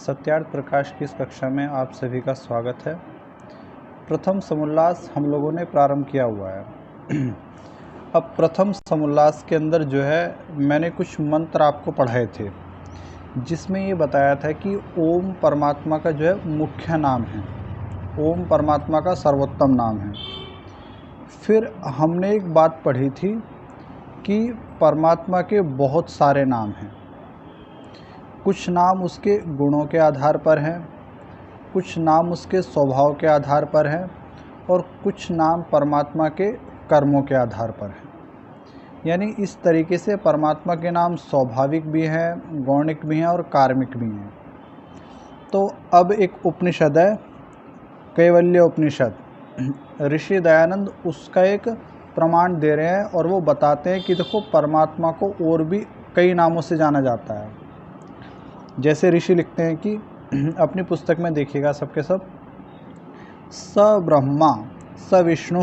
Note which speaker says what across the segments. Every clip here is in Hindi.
Speaker 1: सत्यार्थ प्रकाश की इस कक्षा में आप सभी का स्वागत है। प्रथम समुल्लास हम लोगों ने प्रारंभ किया हुआ है। अब प्रथम समुल्लास के अंदर जो है मैंने कुछ मंत्र आपको पढ़ाए थे, जिसमें ये बताया था कि ओम परमात्मा का जो है मुख्य नाम है, ओम परमात्मा का सर्वोत्तम नाम है। फिर हमने एक बात पढ़ी थी कि परमात्मा के बहुत सारे नाम हैं। कुछ नाम उसके गुणों के आधार पर हैं, कुछ नाम उसके स्वभाव के आधार पर हैं और कुछ नाम परमात्मा के कर्मों के आधार पर हैं। यानी इस तरीके से परमात्मा के नाम स्वाभाविक भी हैं, गौणिक भी हैं और कार्मिक भी हैं। तो अब एक उपनिषद है, कैवल्य उपनिषद। ऋषि दयानंद उसका एक प्रमाण दे रहे हैं और वो बताते हैं कि देखो परमात्मा को और भी कई नामों से जाना जाता है। जैसे ऋषि लिखते हैं कि अपनी पुस्तक में देखिएगा सबके सब, स ब्रह्मा स विष्णु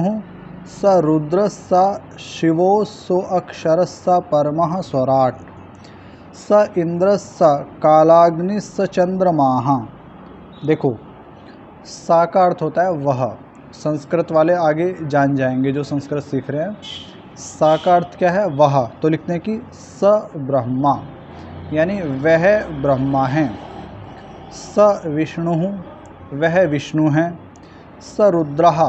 Speaker 1: स रुद्र स शिवो सो अक्षर स परमः स्वराट स इंद्र स कालाग्नि स चंद्रमाः। देखो सा का अर्थ होता है वह, संस्कृत वाले आगे जान जाएंगे जो संस्कृत सीख रहे हैं। सा का अर्थ क्या है? वह। तो लिखते हैं कि स ब्रह्मा यानी वह ब्रह्मा हैं, स विष्णु वह विष्णु हैं, स रुद्रः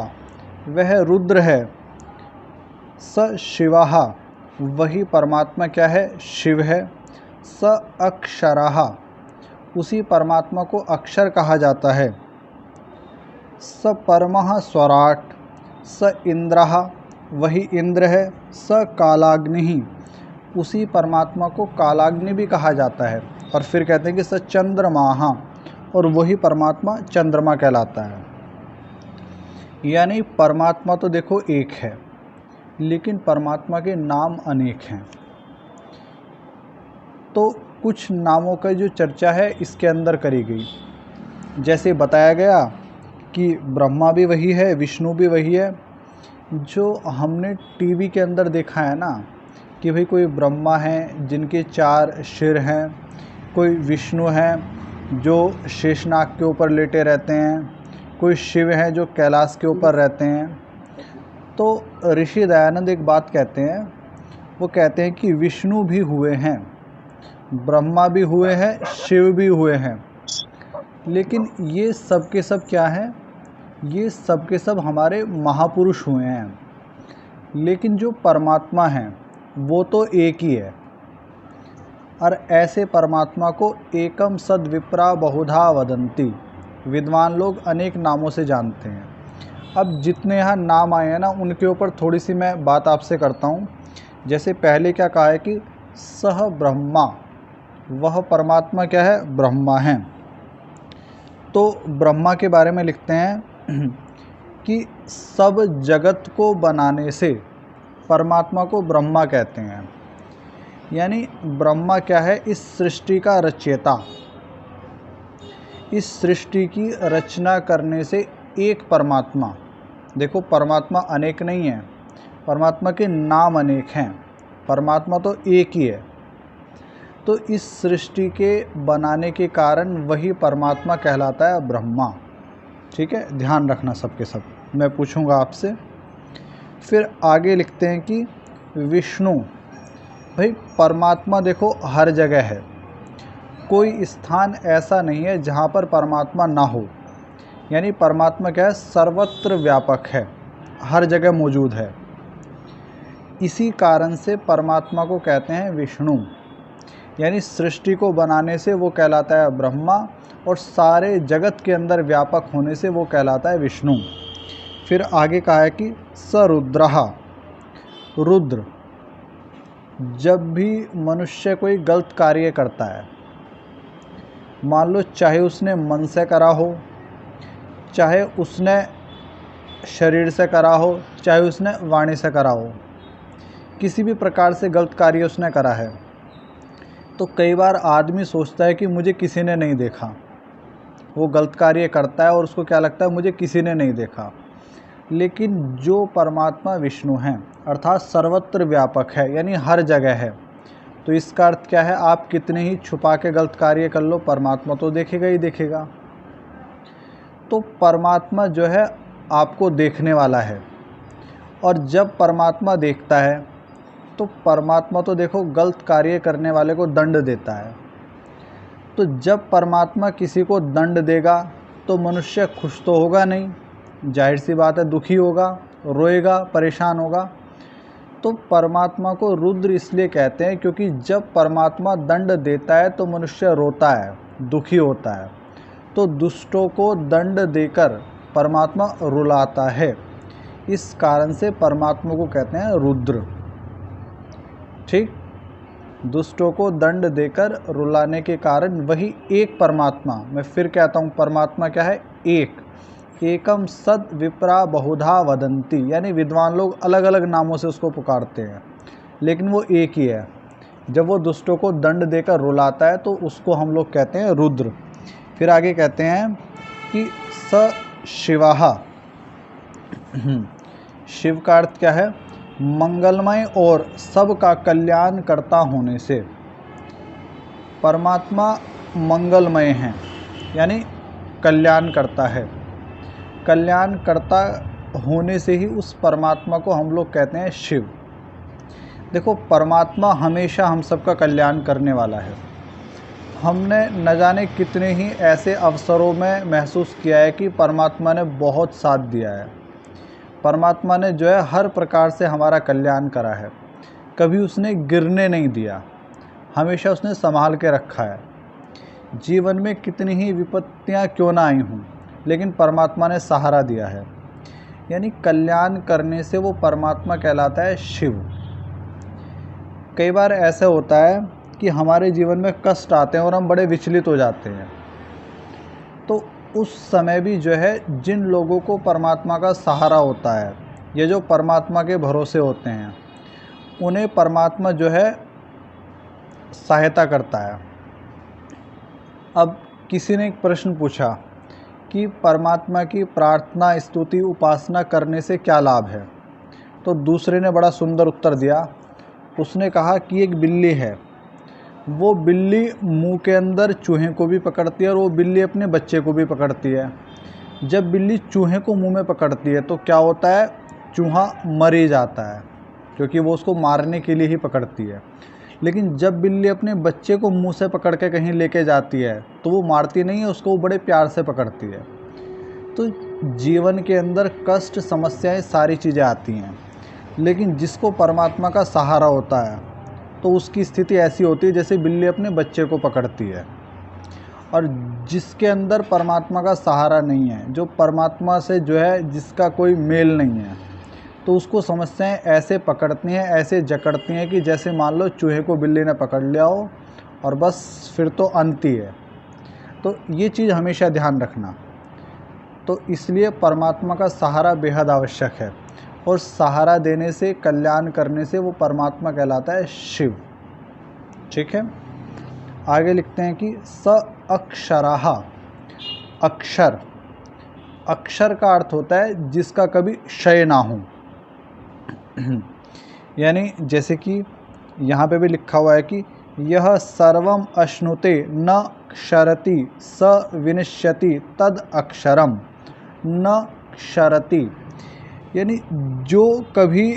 Speaker 1: वह रुद्र है, स शिवः वही परमात्मा क्या है? शिव है, स अक्षरः उसी परमात्मा को अक्षर कहा जाता है, स परमः स्वराट स इंद्रः वही इंद्र है, स कालाग्नि उसी परमात्मा को कालाग्नि भी कहा जाता है। और फिर कहते हैं कि स चंद्रमाः और वही परमात्मा चंद्रमा कहलाता है। यानी परमात्मा तो देखो एक है, लेकिन परमात्मा के नाम अनेक हैं। तो कुछ नामों का जो चर्चा है इसके अंदर करी गई। जैसे बताया गया कि ब्रह्मा भी वही है, विष्णु भी वही है। जो हमने टीवी के अंदर देखा है ना कि भाई कोई ब्रह्मा हैं जिनके 4 सिर हैं, कोई विष्णु हैं जो शेषनाग के ऊपर लेटे रहते हैं, कोई शिव हैं जो कैलाश के ऊपर रहते हैं। तो ऋषि दयानंद एक बात कहते हैं, वो कहते हैं कि विष्णु भी हुए हैं, ब्रह्मा भी हुए हैं, शिव भी हुए हैं, लेकिन ये सब के सब क्या हैं? ये सब के सब हमारे महापुरुष हुए हैं। लेकिन जो परमात्मा हैं वो तो एक ही है। और ऐसे परमात्मा को एकम सद विप्रा बहुधा वदंती, विद्वान लोग अनेक नामों से जानते हैं। अब जितने यहाँ नाम आए हैं ना उनके ऊपर थोड़ी सी मैं बात आपसे करता हूँ। जैसे पहले क्या कहा है कि सह ब्रह्मा, वह परमात्मा क्या है? ब्रह्मा हैं। तो ब्रह्मा के बारे में लिखते हैं कि सब जगत को बनाने से परमात्मा को ब्रह्मा कहते हैं। यानी ब्रह्मा क्या है? इस सृष्टि का रचयिता। इस सृष्टि की रचना करने से एक परमात्मा, देखो परमात्मा अनेक नहीं है, परमात्मा के नाम अनेक हैं, परमात्मा तो एक ही है। तो इस सृष्टि के बनाने के कारण वही परमात्मा कहलाता है ब्रह्मा। ठीक है, ध्यान रखना सबके सब, मैं पूछूंगा आपसे। फिर आगे लिखते हैं कि विष्णु, भाई परमात्मा देखो हर जगह है, कोई स्थान ऐसा नहीं है जहाँ पर परमात्मा ना हो। यानी परमात्मा क्या है? सर्वत्र व्यापक है, हर जगह मौजूद है। इसी कारण से परमात्मा को कहते हैं विष्णु। यानी सृष्टि को बनाने से वो कहलाता है ब्रह्मा और सारे जगत के अंदर व्यापक होने से वो कहलाता है विष्णु। फिर आगे कहा है कि सरुद्रः, रुद्र। जब भी मनुष्य कोई गलत कार्य करता है, मान लो चाहे उसने मन से करा हो, चाहे उसने शरीर से करा हो, चाहे उसने वाणी से करा हो, किसी भी प्रकार से गलत कार्य उसने करा है, तो कई बार आदमी सोचता है कि मुझे किसी ने नहीं देखा। वो गलत कार्य करता है और उसको क्या लगता है? मुझे किसी ने नहीं देखा। लेकिन जो परमात्मा विष्णु हैं, अर्थात सर्वत्र व्यापक है, यानी हर जगह है, तो इसका अर्थ क्या है, आप कितने ही छुपा के गलत कार्य कर लो, परमात्मा तो देखेगा ही देखेगा। तो परमात्मा जो है आपको देखने वाला है, और जब परमात्मा देखता है तो परमात्मा तो देखो गलत कार्य करने वाले को दंड देता है। तो जब परमात्मा किसी को दंड देगा तो मनुष्य खुश तो होगा नहीं, जाहिर सी बात है, दुखी होगा, रोएगा, परेशान होगा। तो परमात्मा को रुद्र इसलिए कहते हैं क्योंकि जब परमात्मा दंड देता है तो मनुष्य रोता है, दुखी होता है। तो दुष्टों को दंड देकर परमात्मा रुलाता है, इस कारण से परमात्मा को कहते हैं रुद्र। ठीक, दुष्टों को दंड देकर रुलाने के कारण वही एक परमात्मा, मैं फिर कहता हूँ, परमात्मा क्या है, एक। एकम सद विप्रा बहुधा वदंती, यानी विद्वान लोग अलग अलग नामों से उसको पुकारते हैं, लेकिन वो एक ही है। जब वो दुष्टों को दंड देकर रुलाता है तो उसको हम लोग कहते हैं रुद्र। फिर आगे कहते हैं कि स शिवाहा, शिव का अर्थ क्या है, मंगलमय और सबका कल्याण करता होने से। परमात्मा मंगलमय हैं, यानी कल्याण करता है। कल्याण करता होने से ही उस परमात्मा को हम लोग कहते हैं शिव। देखो, परमात्मा हमेशा हम सबका कल्याण करने वाला है। हमने न जाने कितने ही ऐसे अवसरों में महसूस किया है कि परमात्मा ने बहुत साथ दिया है। परमात्मा ने जो है हर प्रकार से हमारा कल्याण करा है, कभी उसने गिरने नहीं दिया, हमेशा उसने संभाल के रखा है। जीवन में कितनी ही विपत्तियां क्यों ना आई हों, लेकिन परमात्मा ने सहारा दिया है, यानी कल्याण करने से वो परमात्मा कहलाता है शिव। कई बार ऐसा होता है कि हमारे जीवन में कष्ट आते हैं और हम बड़े विचलित हो जाते हैं, तो उस समय भी जो है जिन लोगों को परमात्मा का सहारा होता है, ये जो परमात्मा के भरोसे होते हैं, उन्हें परमात्मा जो है सहायता करता है। अब किसी ने एक प्रश्न पूछा कि परमात्मा की प्रार्थना, स्तुति, उपासना करने से क्या लाभ है, तो दूसरे ने बड़ा सुंदर उत्तर दिया। उसने कहा कि एक बिल्ली है, वो बिल्ली मुंह के अंदर चूहे को भी पकड़ती है और वो बिल्ली अपने बच्चे को भी पकड़ती है। जब बिल्ली चूहे को मुंह में पकड़ती है तो क्या होता है, चूहा मर ही जाता है, क्योंकि वो उसको मारने के लिए ही पकड़ती है। लेकिन जब बिल्ली अपने बच्चे को मुंह से पकड़ के कहीं लेके जाती है तो वो मारती नहीं है, उसको वो बड़े प्यार से पकड़ती है। तो जीवन के अंदर कष्ट, समस्याएं, सारी चीज़ें आती हैं, लेकिन जिसको परमात्मा का सहारा होता है तो उसकी स्थिति ऐसी होती है जैसे बिल्ली अपने बच्चे को पकड़ती है। और जिसके अंदर परमात्मा का सहारा नहीं है, जो परमात्मा से जो है जिसका कोई मेल नहीं है, तो उसको समस्याएं ऐसे पकड़ती हैं, ऐसे जकड़ती हैं कि जैसे मान लो चूहे को बिल्ली ने पकड़ लिया हो और बस फिर तो अंत ही है। तो ये चीज़ हमेशा ध्यान रखना। तो इसलिए परमात्मा का सहारा बेहद आवश्यक है, और सहारा देने से, कल्याण करने से वो परमात्मा कहलाता है शिव। ठीक है, आगे लिखते हैं कि स अक्षराहा, अक्षर, अक्षर का अर्थ होता है जिसका कभी क्षय ना हो। यानी जैसे कि यहाँ पे भी लिखा हुआ है कि यह सर्वम अश्नुते न क्षरति स विनश्यति तद अक्षरम न क्षरति, यानी जो कभी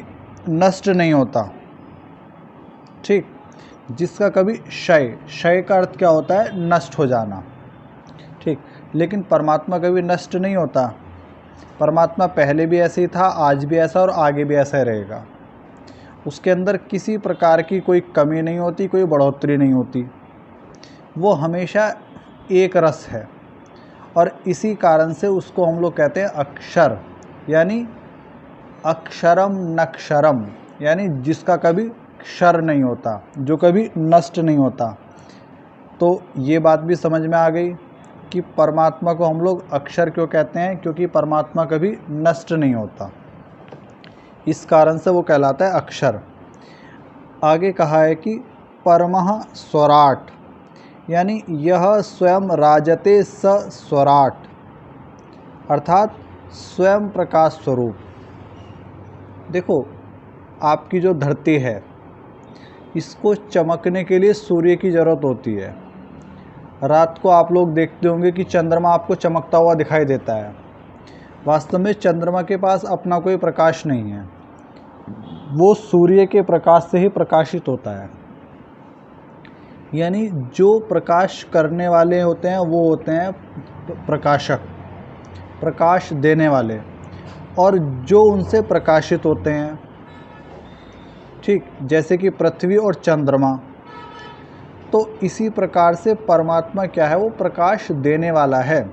Speaker 1: नष्ट नहीं होता। ठीक, जिसका कभी क्षय, क्षय का अर्थ क्या होता है, नष्ट हो जाना। ठीक, लेकिन परमात्मा कभी नष्ट नहीं होता। परमात्मा पहले भी ऐसे ही था, आज भी ऐसा और आगे भी ऐसा ही रहेगा। उसके अंदर किसी प्रकार की कोई कमी नहीं होती, कोई बढ़ोतरी नहीं होती। वो हमेशा एक रस है, और इसी कारण से उसको हम लोग कहते हैं अक्षर, यानी अक्षरम नक्षरम, यानी जिसका कभी क्षर नहीं होता, जो कभी नष्ट नहीं होता। तो ये बात भी समझ में आ गई कि परमात्मा को हम लोग अक्षर क्यों कहते हैं, क्योंकि परमात्मा कभी नष्ट नहीं होता, इस कारण से वो कहलाता है अक्षर। आगे कहा है कि परमः स्वराट, यानी यह स्वयं राजते स स्वराट, अर्थात स्वयं प्रकाश स्वरूप। देखो, आपकी जो धरती है, इसको चमकने के लिए सूर्य की ज़रूरत होती है। रात को आप लोग देखते होंगे कि चंद्रमा आपको चमकता हुआ दिखाई देता है। वास्तव में चंद्रमा के पास अपना कोई प्रकाश नहीं है, वो सूर्य के प्रकाश से ही प्रकाशित होता है। यानी जो प्रकाश करने वाले होते हैं वो होते हैं प्रकाशक, प्रकाश देने वाले, और जो उनसे प्रकाशित होते हैं, ठीक, जैसे कि पृथ्वी और चंद्रमा। तो इसी प्रकार से परमात्मा क्या है, वो प्रकाश देने वाला है।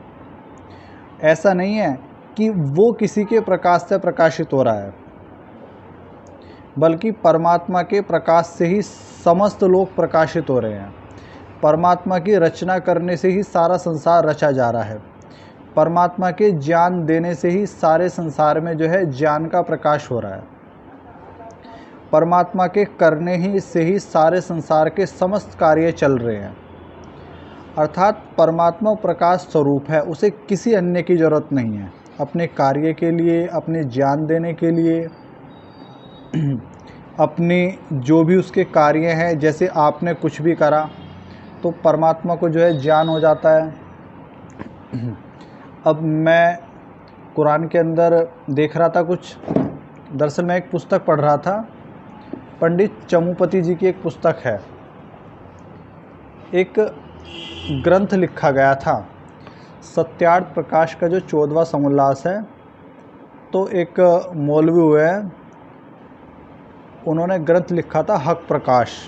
Speaker 1: ऐसा नहीं है कि वो किसी के प्रकाश से प्रकाशित हो रहा है, बल्कि परमात्मा के प्रकाश से ही समस्त लोग प्रकाशित हो रहे हैं। परमात्मा की रचना करने से ही सारा संसार रचा जा रहा है। परमात्मा के ज्ञान देने से ही सारे संसार में जो है ज्ञान का प्रकाश हो रहा है। परमात्मा के करने ही से ही सारे संसार के समस्त कार्य चल रहे हैं। अर्थात परमात्मा प्रकाश स्वरूप है, उसे किसी अन्य की ज़रूरत नहीं है अपने कार्य के लिए, अपने ज्ञान देने के लिए, अपने जो भी उसके कार्य हैं। जैसे आपने कुछ भी करा तो परमात्मा को जो है ज्ञान हो जाता है। अब मैं कुरान के अंदर देख रहा था कुछ, दरअसल मैं एक पुस्तक पढ़ रहा था, पंडित चमुपति जी की एक पुस्तक है। एक ग्रंथ लिखा गया था, सत्यार्थ प्रकाश का जो 14वां समुल्लास है। तो एक मौलवी हुए हैं, उन्होंने ग्रंथ लिखा था हक प्रकाश,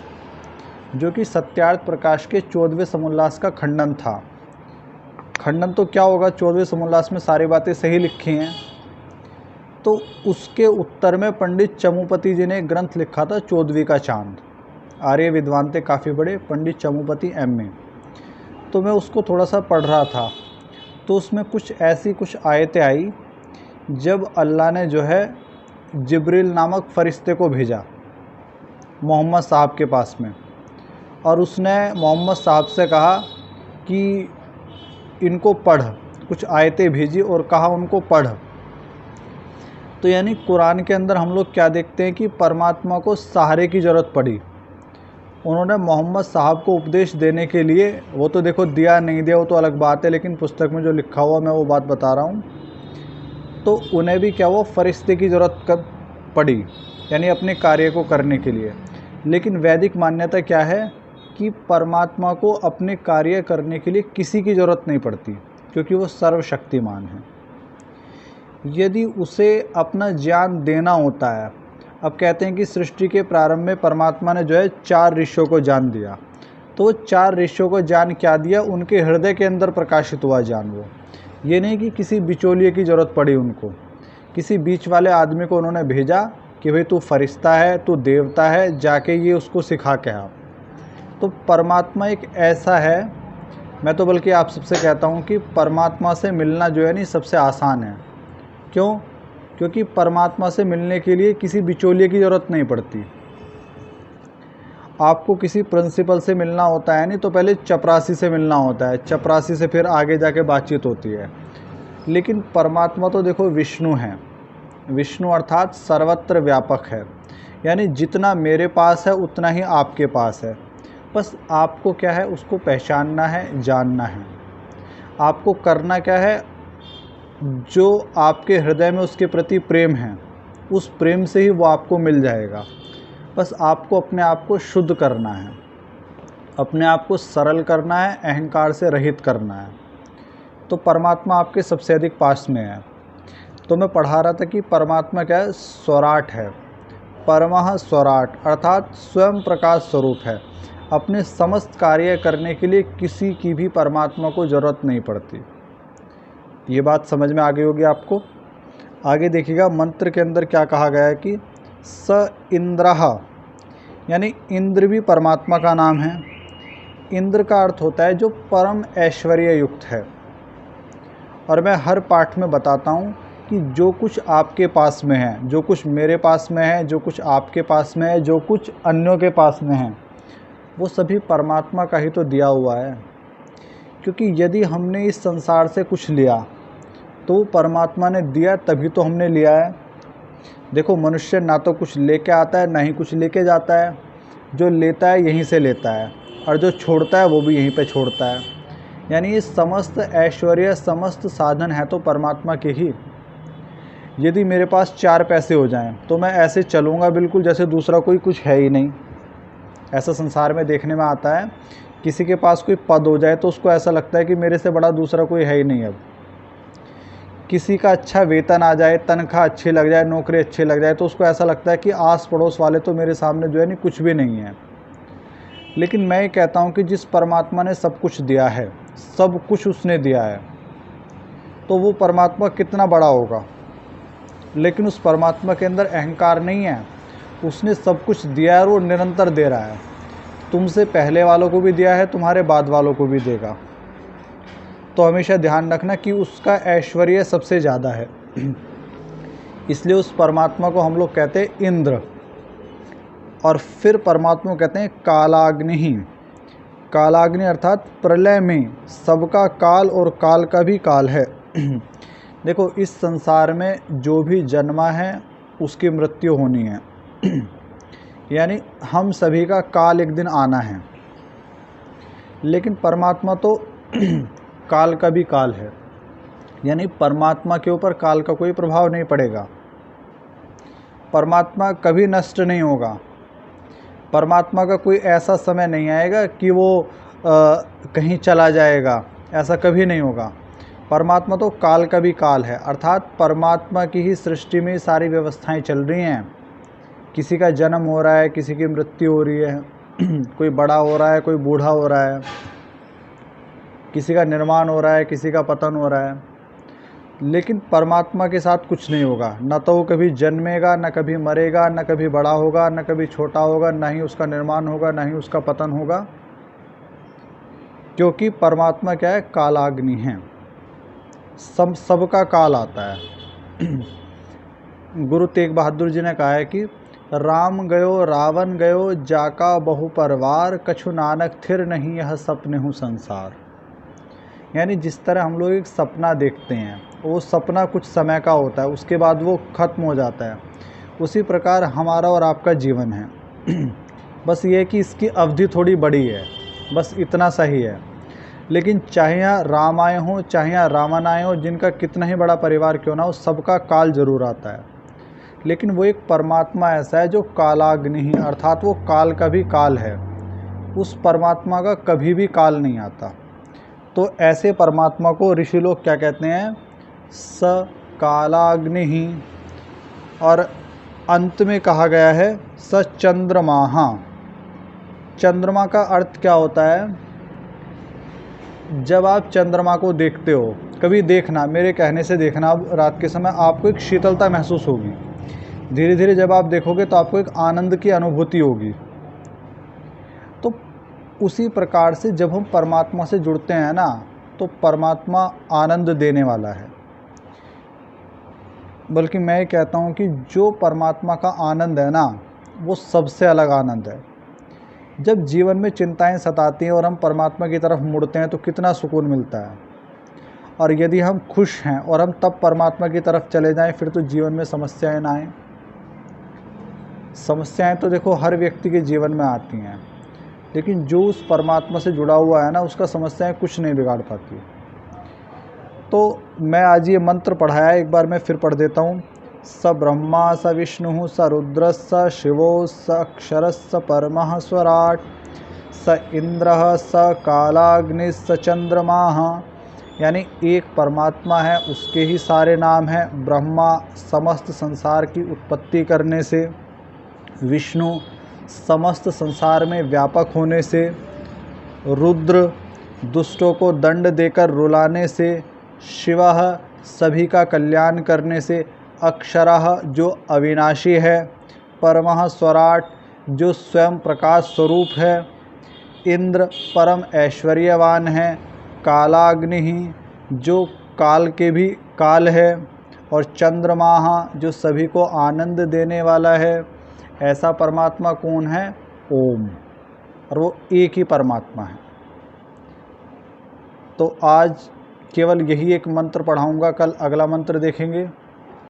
Speaker 1: जो कि सत्यार्थ प्रकाश के 14वें समुल्लास का खंडन था। खंडन तो क्या होगा, 14वें समुल्लास में सारी बातें सही लिखी हैं। तो उसके उत्तर में पंडित चमुपति जी ने ग्रंथ लिखा था 14वीं का चांद। आर्य विद्वान थे काफ़ी बड़े, पंडित चमुपति M.A। तो मैं उसको थोड़ा सा पढ़ रहा था, तो उसमें कुछ आयतें आई जब अल्लाह ने जो है जिब्रील नामक फ़रिश्ते को भेजा मोहम्मद साहब के पास में, और उसने मोहम्मद साहब से कहा कि इनको पढ़, कुछ आयतें भेजी और कहा उनको पढ़। तो यानी कुरान के अंदर हम लोग क्या देखते हैं कि परमात्मा को सहारे की ज़रूरत पड़ी। उन्होंने मोहम्मद साहब को उपदेश देने के लिए, वो तो देखो दिया नहीं दिया वो तो अलग बात है, लेकिन पुस्तक में जो लिखा हुआ मैं वो बात बता रहा हूँ। तो उन्हें भी क्या, वो फरिश्ते की ज़रूरत पड़ी, यानी अपने कार्य को करने के लिए। लेकिन वैदिक मान्यता क्या है कि परमात्मा को अपने कार्य करने के लिए किसी की ज़रूरत नहीं पड़ती, क्योंकि वो सर्वशक्तिमान है। यदि उसे अपना ज्ञान देना होता है, अब कहते हैं कि सृष्टि के प्रारंभ में परमात्मा ने जो है 4 ऋषियों को ज्ञान दिया, तो वो 4 ऋषियों को ज्ञान क्या दिया, उनके हृदय के अंदर प्रकाशित हुआ ज्ञान। वो ये नहीं कि किसी बिचौलिए की ज़रूरत पड़ी उनको, किसी बीच वाले आदमी को उन्होंने भेजा कि भाई तू फरिश्ता है, तू देवता है, जाके ये उसको सिखा के आ। तो परमात्मा एक ऐसा है, मैं तो बल्कि आप सबसे कहता हूँ कि परमात्मा से मिलना जो है नहीं सबसे आसान है। क्यों? क्योंकि परमात्मा से मिलने के लिए किसी बिचौलिए की ज़रूरत नहीं पड़ती। आपको किसी प्रिंसिपल से मिलना होता है नहीं तो पहले चपरासी से मिलना होता है, चपरासी से फिर आगे जाके बातचीत होती है। लेकिन परमात्मा तो देखो विष्णु है, विष्णु अर्थात सर्वत्र व्यापक है, यानी जितना मेरे पास है उतना ही आपके पास है। बस आपको क्या है, उसको पहचानना है, जानना है। आपको करना क्या है, जो आपके हृदय में उसके प्रति प्रेम है, उस प्रेम से ही वो आपको मिल जाएगा। बस आपको अपने आप को शुद्ध करना है, अपने आप को सरल करना है, अहंकार से रहित करना है। तो परमात्मा आपके सबसे अधिक पास में है। तो मैं पढ़ा रहा था कि परमात्मा क्या है, स्वराट है, परमः स्वराट अर्थात स्वयं प्रकाश स्वरूप है। अपने समस्त कार्य करने के लिए किसी की भी परमात्मा को ज़रूरत नहीं पड़ती। ये बात समझ में आ गई होगी आपको। आगे देखिएगा, मंत्र के अंदर क्या कहा गया है कि स इंद्रः, यानी इंद्र भी परमात्मा का नाम है। इंद्र का अर्थ होता है जो परम ऐश्वर्य युक्त है। और मैं हर पाठ में बताता हूँ कि जो कुछ आपके पास में है, जो कुछ मेरे पास में है, जो कुछ आपके पास में है, जो कुछ अन्यों के पास में है, वो सभी परमात्मा का ही तो दिया हुआ है। क्योंकि यदि हमने इस संसार से कुछ लिया तो वो परमात्मा ने दिया, तभी तो हमने लिया है। देखो, मनुष्य ना तो कुछ लेके आता है ना ही कुछ लेके जाता है। जो लेता है यहीं से लेता है और जो छोड़ता है वो भी यहीं पे छोड़ता है। यानी ये समस्त ऐश्वर्य, समस्त साधन है तो परमात्मा के ही। यदि मेरे पास 4 पैसे हो जाएं तो मैं ऐसे चलूँगा बिल्कुल जैसे दूसरा कोई कुछ है ही नहीं। ऐसा संसार में देखने में आता है। किसी के पास कोई पद हो जाए तो उसको ऐसा लगता है कि मेरे से बड़ा दूसरा कोई है ही नहीं। अब किसी का अच्छा वेतन आ जाए, तनख्वाह अच्छी लग जाए, नौकरी अच्छी लग जाए तो उसको ऐसा लगता है कि आस पड़ोस वाले तो मेरे सामने जो है नहीं कुछ भी नहीं है। लेकिन मैं ये कहता हूँ कि जिस परमात्मा ने सब कुछ दिया है, सब कुछ उसने दिया है, तो वो परमात्मा कितना बड़ा होगा। लेकिन उस परमात्मा के अंदर अहंकार नहीं है। उसने सब कुछ दिया है और वो निरंतर दे रहा है। तुमसे पहले वालों को भी दिया है, तुम्हारे बाद वालों को भी देगा। तो हमेशा ध्यान रखना कि उसका ऐश्वर्य सबसे ज़्यादा है। इसलिए उस परमात्मा को हम लोग कहते हैं इंद्र। और फिर परमात्मा को कहते हैं कालाग्नि। कालाग्नि अर्थात प्रलय में सबका काल और काल का भी काल है। देखो, इस संसार में जो भी जन्मा है उसकी मृत्यु होनी है। यानी हम सभी का काल एक दिन आना है। लेकिन परमात्मा तो काल का भी काल है। यानी परमात्मा के ऊपर काल का कोई प्रभाव नहीं पड़ेगा। परमात्मा कभी नष्ट नहीं होगा। परमात्मा का कोई ऐसा समय नहीं आएगा कि वो कहीं चला जाएगा, ऐसा कभी नहीं होगा। परमात्मा तो काल का भी काल है। अर्थात परमात्मा की ही सृष्टि में सारी व्यवस्थाएं चल रही हैं। किसी का जन्म हो रहा है, किसी की मृत्यु हो रही है, कोई बड़ा हो रहा है, कोई बूढ़ा हो रहा है, किसी का निर्माण हो रहा है, किसी का पतन हो रहा है। लेकिन परमात्मा के साथ कुछ नहीं होगा। न तो वो कभी जन्मेगा, न कभी मरेगा, न कभी बड़ा होगा, न कभी छोटा होगा, न ही उसका निर्माण होगा, न ही उसका पतन होगा। क्योंकि परमात्मा क्या है? कालाग्नि है। सबका काल आता है। गुरु तेग बहादुर जी ने कहा है कि राम गयो रावण गयो जाका बहु परवार, कछु नानक थिर नहीं यह सपने हूँ संसार। यानी जिस तरह हम लोग एक सपना देखते हैं, वो सपना कुछ समय का होता है, उसके बाद वो ख़त्म हो जाता है। उसी प्रकार हमारा और आपका जीवन है। बस ये कि इसकी अवधि थोड़ी बड़ी है, बस इतना सही है। लेकिन चाहे यहाँ राम आए हों, चाहे यहाँ रावण आए हों, जिनका कितना ही बड़ा परिवार क्यों ना हो, सबका काल जरूर आता है। लेकिन वो एक परमात्मा ऐसा है जो कालाग्नि ही, अर्थात वो काल का भी काल है। उस परमात्मा का कभी भी काल नहीं आता। तो ऐसे परमात्मा को ऋषि लोग क्या कहते हैं? स कालाग्नि ही। और अंत में कहा गया है स चंद्रमा। चंद्रमा का अर्थ क्या होता है? जब आप चंद्रमा को देखते हो, कभी देखना, मेरे कहने से देखना, अब रात के समय आपको एक शीतलता महसूस होगी। धीरे धीरे जब आप देखोगे तो आपको एक आनंद की अनुभूति होगी। तो उसी प्रकार से जब हम परमात्मा से जुड़ते हैं ना, तो परमात्मा आनंद देने वाला है। बल्कि मैं कहता हूँ कि जो परमात्मा का आनंद है ना, वो सबसे अलग आनंद है। जब जीवन में चिंताएं सताती हैं और हम परमात्मा की तरफ मुड़ते हैं तो कितना सुकून मिलता है। और यदि हम खुश हैं और हम तब परमात्मा की तरफ चले जाएं, फिर तो जीवन में समस्याएं ना आएँ। समस्याएं तो देखो हर व्यक्ति के जीवन में आती हैं, लेकिन जो उस परमात्मा से जुड़ा हुआ है ना, उसका समस्याएं कुछ नहीं बिगाड़ पाती। तो मैं आज ये मंत्र पढ़ाया, एक बार मैं फिर पढ़ देता हूँ। स ब्रह्मा स विष्णु स रुद्र स शिवो स अक्षर स परमः स्वराट स इंद्र स कालाग्नि स चंद्रमा। यानी एक परमात्मा है, उसके ही सारे नाम हैं। ब्रह्मा समस्त संसार की उत्पत्ति करने से, विष्णु समस्त संसार में व्यापक होने से, रुद्र दुष्टों को दंड देकर रुलाने से, शिवः सभी का कल्याण करने से, अक्षरः जो अविनाशी है, परमः स्वराट जो स्वयं प्रकाश स्वरूप है, इंद्र परम ऐश्वर्यवान है, कालाग्नि जो काल के भी काल है, और चंद्रमा जो सभी को आनंद देने वाला है। ऐसा परमात्मा कौन है? ओम। और वो एक ही परमात्मा है। तो आज केवल यही एक मंत्र पढ़ाऊंगा, कल अगला मंत्र देखेंगे।